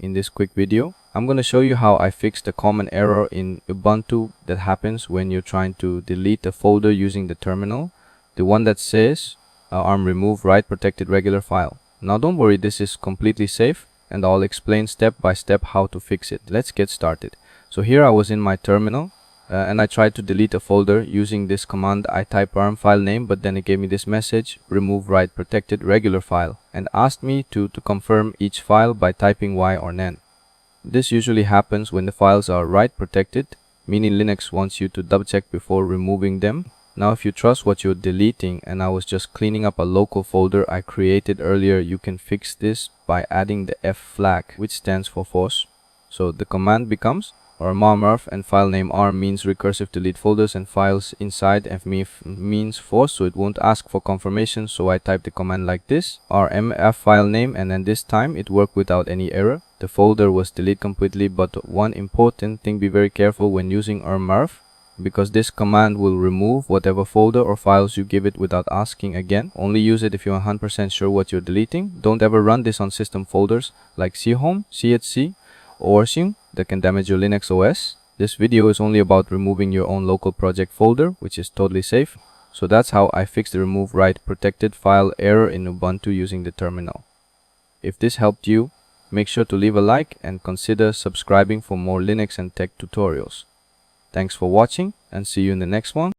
In this quick video, I'm going to show you how I fixed a common error in Ubuntu that happens when you're trying to delete a folder using the terminal, the one that says remove write protected regular file. Now don't worry, this is completely safe and I'll explain step by step how to fix it. Let's get started. So here I was in my terminal and I tried to delete a folder using this command. I type file name, but then it gave me this message, remove write protected regular file, and asked me to confirm each file by typing Y or NaN. This usually happens when the files are write protected, meaning Linux wants you to double check before removing them. Now if you trust what you're deleting, and I was just cleaning up a local folder I created earlier, you can fix this by adding the F flag, which stands for force. So the command becomes rmrf and file name R means recursive delete folders and files inside, F means force, so it won't ask for confirmation. So I type the command like this, rmf file name, and then this time it worked without any error. The folder was deleted completely, but one important thing, be very careful when using rmrf, because this command will remove whatever folder or files you give it without asking again. Only use it if you're 100% sure what you're deleting. Don't ever run this on system folders like chhome, chhc, or sim that can damage your Linux OS. This video is only about removing your own local project folder, which is totally safe. So that's how I fixed the remove write protected file error in Ubuntu using the terminal. If this helped you, make sure to leave a like and consider subscribing for more Linux and tech tutorials. Thanks for watching and see you in the next one.